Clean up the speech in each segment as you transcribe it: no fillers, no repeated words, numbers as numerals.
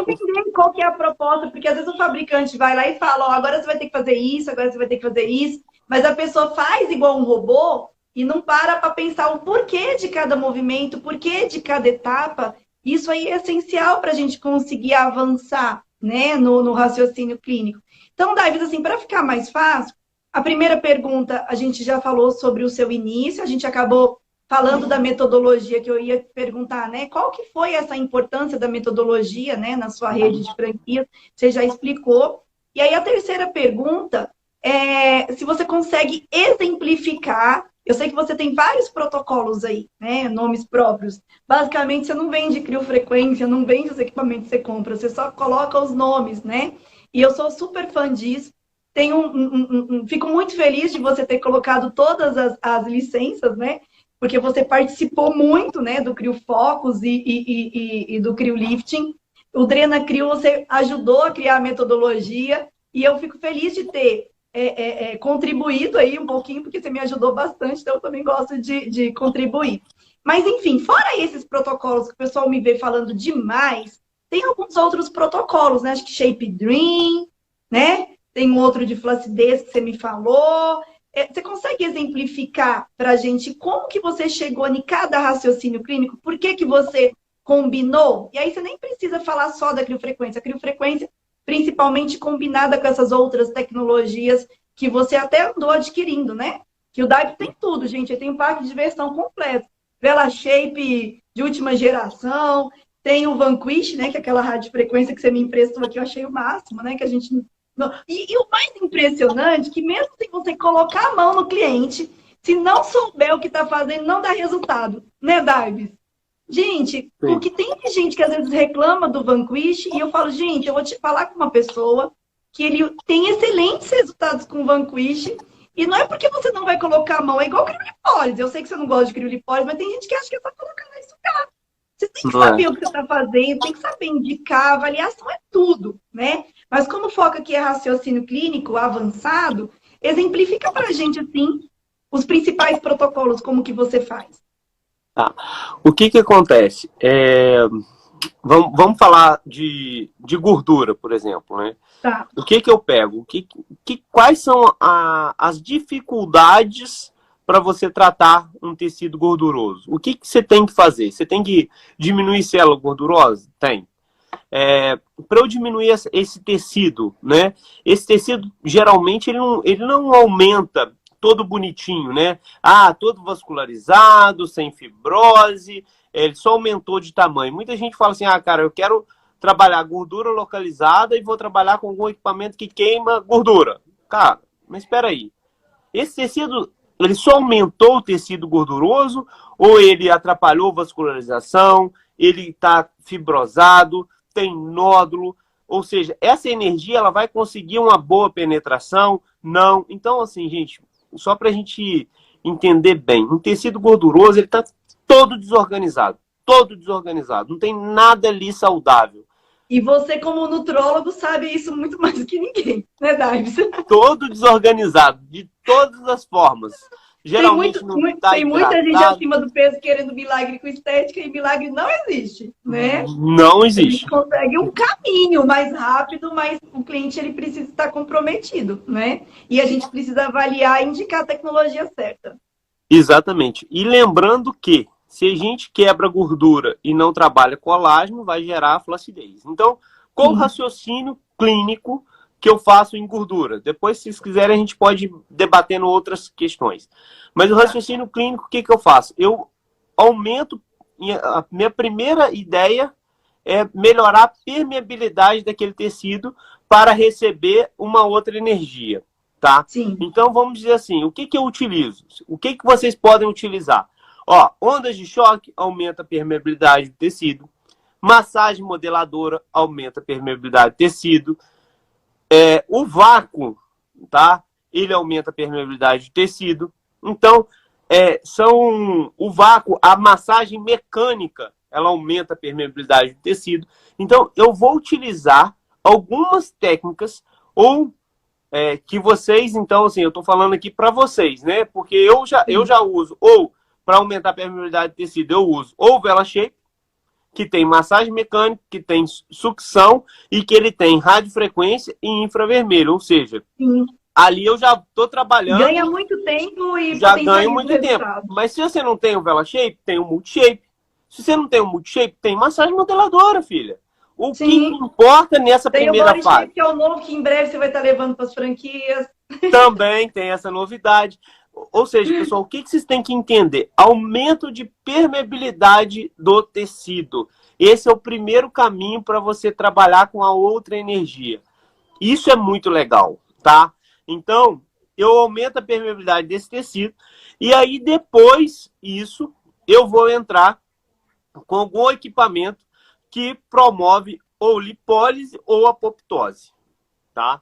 para entender qual que é a proposta, porque às vezes o fabricante vai lá e fala, ó, agora você vai ter que fazer isso, agora você vai ter que fazer isso, mas a pessoa faz igual um robô e não para pensar o porquê de cada movimento, o porquê de cada etapa. Isso aí é essencial para a gente conseguir avançar, né, no raciocínio clínico. Então, Davis, assim, para ficar mais fácil, a primeira pergunta a gente já falou sobre o seu início, a gente acabou falando da metodologia que eu ia perguntar, né? Qual que foi essa importância da metodologia, né, na sua rede de franquias? Você já explicou. E aí a terceira pergunta é se você consegue exemplificar. Eu sei que você tem vários protocolos aí, né, nomes próprios. Basicamente, você não vende criofrequência, não vende os equipamentos que você compra, você só coloca os nomes, né? E eu sou super fã disso. Fico muito feliz de você ter colocado todas as licenças, né? Porque você participou muito, né, do CrioFocus e do CrioLifting. O DrenaCrio, você ajudou a criar a metodologia e eu fico feliz de ter contribuído aí um pouquinho, porque você me ajudou bastante, então eu também gosto de contribuir. Mas, enfim, fora esses protocolos que o pessoal me vê falando demais, tem alguns outros protocolos, né? Acho que Shape Dream, né? Tem um outro de flacidez que você me falou. Você consegue exemplificar para a gente como que você chegou em cada raciocínio clínico? Por que você combinou? E aí você nem precisa falar só da criofrequência. A criofrequência, principalmente combinada com essas outras tecnologias que você até andou adquirindo, né? Que o Dive tem tudo, gente. Ele tem um parque de diversão completo. Vela Shape de última geração. Tem o Vanquish, né? Que é aquela radiofrequência que você me emprestou aqui, eu achei o máximo, né? Que a gente... E o mais impressionante é que mesmo se você colocar a mão no cliente, se não souber o que está fazendo, não dá resultado, né, Dives? Gente, Sim. o que tem de gente que às vezes reclama do Vanquish, e eu falo, gente, eu vou te falar com uma pessoa que ele tem excelentes resultados com o Vanquish, e não é porque você não vai colocar a mão, é igual criolipólise. Eu sei que você não gosta de criolipólise, mas tem gente que acha que é só colocar lá e sugar. Você tem que saber o que você está fazendo, tem que saber indicar, avaliação é tudo, né? Mas como o foco aqui é raciocínio clínico avançado, exemplifica para a gente, assim, os principais protocolos, como que você faz. Tá. O que acontece? Vamos falar de gordura, por exemplo, né? Tá. O que eu pego? Quais são as dificuldades para você tratar um tecido gorduroso? O que você tem que fazer? Você tem que diminuir célula gordurosa? Tem. Para eu diminuir esse tecido, né? Esse tecido, geralmente, ele não aumenta todo bonitinho, né? Todo vascularizado, sem fibrose, ele só aumentou de tamanho. Muita gente fala assim, cara, eu quero trabalhar gordura localizada e vou trabalhar com algum equipamento que queima gordura. Cara, mas espera aí. Esse tecido, ele só aumentou o tecido gorduroso ou ele atrapalhou a vascularização, ele está fibrosado, tem nódulo, ou seja, essa energia ela vai conseguir uma boa penetração? Não. Então, assim, gente, só para a gente entender bem, um tecido gorduroso, ele está todo desorganizado, não tem nada ali saudável. E você, como nutrólogo, sabe isso muito mais do que ninguém, né, Dives? Todo desorganizado, de todas as formas. Geralmente tem muita gente acima do peso querendo milagre com estética e milagre não existe, né? Não existe. A gente consegue um caminho mais rápido, mas o cliente ele precisa estar comprometido, né? E a gente precisa avaliar e indicar a tecnologia certa. Exatamente. E lembrando que se a gente quebra gordura e não trabalha colágeno, vai gerar flacidez. Então, qual o raciocínio clínico que eu faço em gordura? Depois, se vocês quiserem, a gente pode debater outras questões. Mas o raciocínio clínico, o que eu faço? Eu aumento, a minha primeira ideia é melhorar a permeabilidade daquele tecido para receber uma outra energia, tá? Sim. Então, vamos dizer assim, o que eu utilizo? O que vocês podem utilizar? Ondas de choque aumenta a permeabilidade do tecido. Massagem modeladora aumenta a permeabilidade do tecido. O vácuo, tá? Ele aumenta a permeabilidade do tecido. Então, o vácuo, a massagem mecânica, ela aumenta a permeabilidade do tecido. Então, eu vou utilizar algumas técnicas que vocês, então, assim, eu estou falando aqui para vocês, né? Porque eu já uso, ou para aumentar a permeabilidade do tecido, eu uso ou Vela Shape, que tem massagem mecânica, que tem sucção e que ele tem radiofrequência e infravermelho. Ou seja, Sim. ali eu já estou trabalhando. Ganha muito tempo e já ganho muito tempo. Resultado. Mas se você não tem o Vela Shape, tem o Multishape. Se você não tem o Multishape, tem massagem modeladora, filha. O Sim. que importa nessa tem primeira fase? Tem o Body Shape, que é o novo que em breve você vai estar levando para as franquias. Também tem essa novidade. Ou seja, pessoal, o que vocês têm que entender? Aumento de permeabilidade do tecido. Esse é o primeiro caminho para você trabalhar com a outra energia. Isso é muito legal, tá? Então, eu aumento a permeabilidade desse tecido e aí depois isso eu vou entrar com algum equipamento que promove ou lipólise ou apoptose, tá?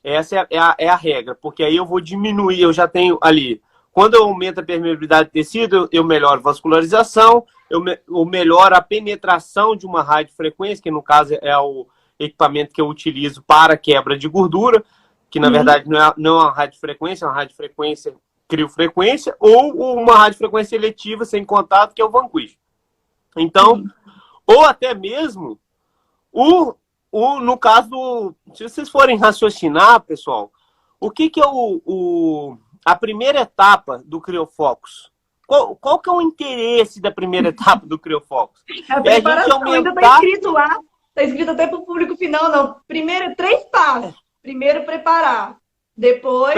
Essa é a regra, porque aí eu vou diminuir, eu já tenho ali, quando eu aumento a permeabilidade do tecido, eu melhoro a vascularização, eu melhoro a penetração de uma radiofrequência, que no caso é o equipamento que eu utilizo para quebra de gordura, que na verdade não é uma radiofrequência, é uma radiofrequência criofrequência, ou uma radiofrequência eletiva sem contato, que é o Vanquish. Então, ou até mesmo no caso se vocês forem raciocinar, pessoal, o que é a primeira etapa do CryoFocus? Qual que é o interesse da primeira etapa do CryoFocus? A preparação ainda está escrito lá, está escrito até para o público final, não. Primeiro, 3 passos. Primeiro, preparar. Depois,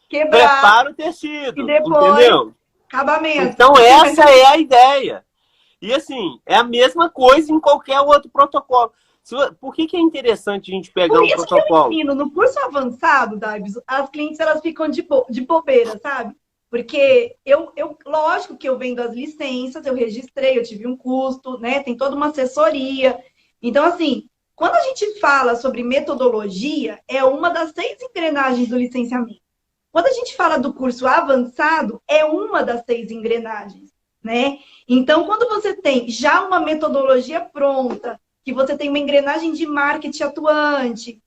quebrar. Prepara o tecido, e depois, entendeu? Acabamento. Então, essa é a ideia. E assim, é a mesma coisa em qualquer outro protocolo. Por que é interessante a gente pegar um protocolo? Eu ensino, no curso avançado, Davis, as clientes elas ficam de bobeira, sabe? Porque lógico que eu vendo as licenças, eu registrei, eu tive um custo, né? Tem toda uma assessoria. Então, assim, quando a gente fala sobre metodologia, é uma das 6 engrenagens do licenciamento. Quando a gente fala do curso avançado, é uma das 6 engrenagens, né? Então, quando você tem já uma metodologia pronta, que você tem uma engrenagem de marketing atuante,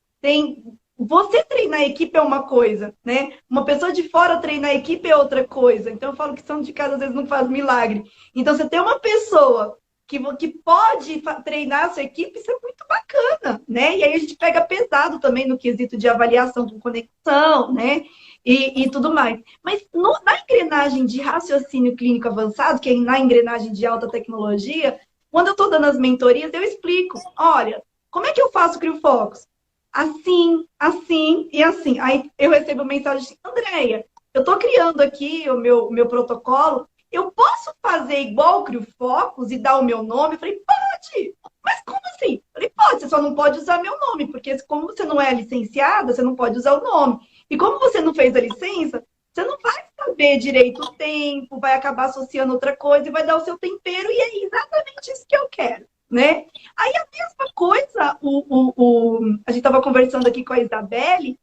você treinar a equipe é uma coisa, né? Uma pessoa de fora treinar a equipe é outra coisa. Então, eu falo que são de casa, às vezes, não faz milagre. Então, você tem uma pessoa que pode treinar a sua equipe, isso é muito bacana, né? E aí a gente pega pesado também no quesito de avaliação com conexão, né? E tudo mais. Mas na engrenagem de raciocínio clínico avançado, que é na engrenagem de alta tecnologia, quando eu estou dando as mentorias, eu explico, olha, como é que eu faço o CryoFocus? Assim, assim e assim. Aí eu recebo mensagem assim, Andréia, eu estou criando aqui o meu protocolo, eu posso fazer igual o CryoFocus e dar o meu nome? Eu falei, pode! Mas como assim? Eu falei, pode, você só não pode usar meu nome, porque como você não é licenciada, você não pode usar o nome. E como você não fez a licença, você não vai saber direito o tempo, vai acabar associando outra coisa e vai dar o seu tempero, e é exatamente isso que eu quero, né? Aí a mesma coisa, a gente estava conversando aqui com a Isabelle,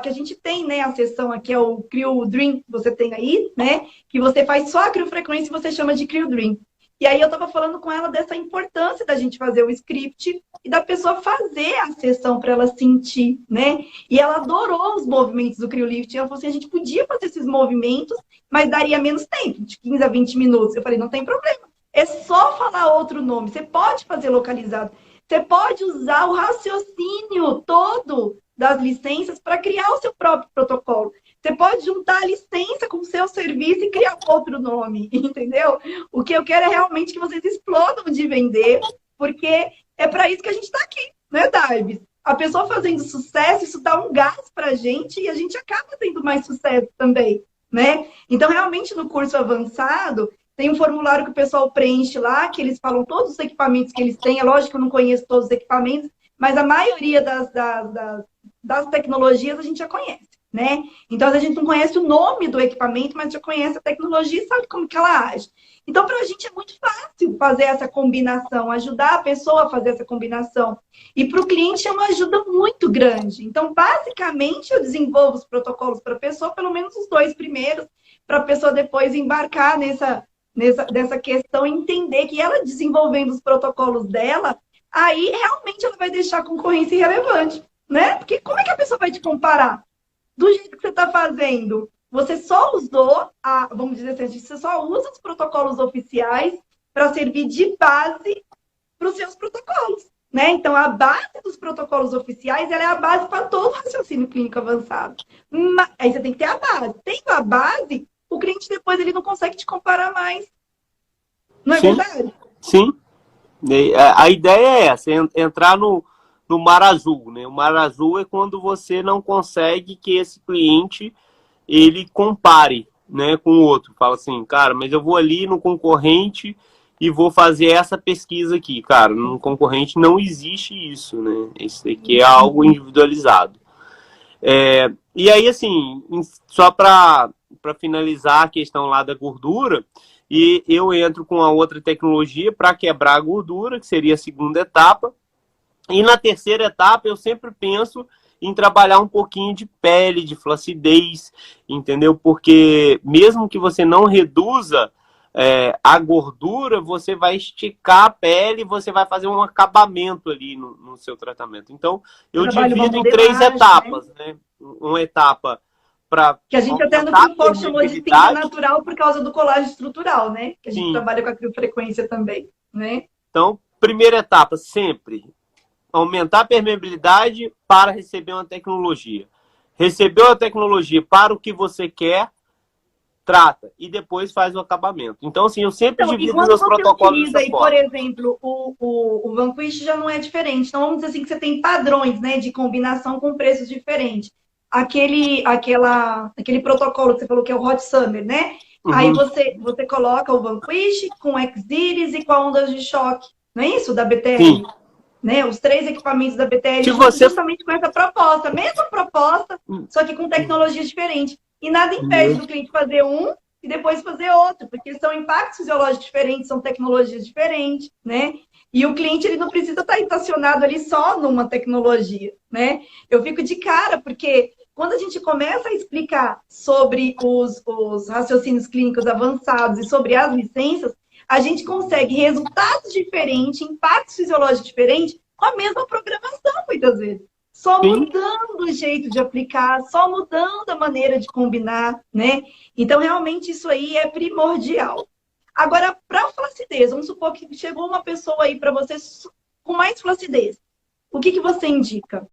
que a gente tem, né, a sessão aqui, é o Cryo Dream, que você tem aí, né? Que você faz só a criofrequência e você chama de Cryo Dream. E aí eu estava falando com ela dessa importância da gente fazer o script e da pessoa fazer a sessão para ela sentir, né? E ela adorou os movimentos do CryoLift. Ela falou assim, a gente podia fazer esses movimentos, mas daria menos tempo, de 15 a 20 minutos. Eu falei, não tem problema. É só falar outro nome. Você pode fazer localizado. Você pode usar o raciocínio todo das licenças para criar o seu próprio protocolo. Você pode juntar a licença com o seu serviço e criar outro nome, entendeu? O que eu quero é realmente que vocês explodam de vender, porque é para isso que a gente está aqui, né, Davis? A pessoa fazendo sucesso, isso dá um gás para a gente e a gente acaba tendo mais sucesso também, né? Então, realmente, no curso avançado, tem um formulário que o pessoal preenche lá, que eles falam todos os equipamentos que eles têm. É lógico que eu não conheço todos os equipamentos, mas a maioria das tecnologias a gente já conhece, né? Então, a gente não conhece o nome do equipamento, mas já conhece a tecnologia e sabe como que ela age. Então, para a gente é muito fácil fazer essa combinação, ajudar a pessoa a fazer essa combinação. E para o cliente é uma ajuda muito grande. Então, basicamente, eu desenvolvo os protocolos para a pessoa, pelo menos os 2 primeiros, para a pessoa depois embarcar dessa questão e entender que ela desenvolvendo os protocolos dela, aí realmente ela vai deixar a concorrência irrelevante, né? Porque como é que a pessoa vai te comparar? Do jeito que você está fazendo, você só usou, vamos dizer assim, você só usa os protocolos oficiais para servir de base para os seus protocolos. Né? Então, a base dos protocolos oficiais ela é a base para todo raciocínio clínico avançado. Mas, aí você tem que ter a base. Tendo a base, o cliente depois ele não consegue te comparar mais. Não é verdade? Sim. A ideia é essa, entrar no mar azul. Né? O mar azul é quando você não consegue que esse cliente ele compare, né, com o outro. Fala assim, cara, mas eu vou ali no concorrente e vou fazer essa pesquisa aqui. Cara, no concorrente não existe isso, né? Isso aqui é algo individualizado. E aí, assim, só para finalizar a questão lá da gordura, e eu entro com a outra tecnologia para quebrar a gordura, que seria a segunda etapa. E na terceira etapa, eu sempre penso em trabalhar um pouquinho de pele, de flacidez, entendeu? Porque mesmo que você não reduza a gordura, você vai esticar a pele, você vai fazer um acabamento ali no seu tratamento. Então, eu divido em 3 etapas, né? Uma etapa para... Que a gente até no Crioforte chamou de cinta natural por causa do colágeno estrutural, né? Que a gente trabalha com a criofrequência também, né? Então, primeira etapa, sempre aumentar a permeabilidade para receber uma tecnologia. Recebeu a tecnologia para o que você quer, trata e depois faz o acabamento. Então, assim, eu sempre divido meus protocolos dessa forma. Por exemplo, o Vanquish já não é diferente. Então, vamos dizer assim que você tem padrões, né, de combinação com preços diferentes. Aquele protocolo que você falou que é o Hot Summer, né? Uhum. Aí você coloca o Vanquish com o X-Iris e com a ondas de choque. Não é isso? Da BTL? Sim. Né? Os 3 equipamentos da BTL justamente com essa proposta. Mesma proposta, só que com tecnologias diferentes. E nada impede do cliente fazer um e depois fazer outro, porque são impactos fisiológicos diferentes, são tecnologias diferentes, né? E o cliente ele não precisa estar estacionado ali só numa tecnologia, né? Eu fico de cara, porque quando a gente começa a explicar sobre os raciocínios clínicos avançados e sobre as licenças, a gente consegue resultados diferentes, impactos fisiológicos diferentes, com a mesma programação, muitas vezes. Só mudando o jeito de aplicar, só mudando a maneira de combinar, né? Então, realmente, isso aí é primordial. Agora, para flacidez, vamos supor que chegou uma pessoa aí para você com mais flacidez. O que você indica?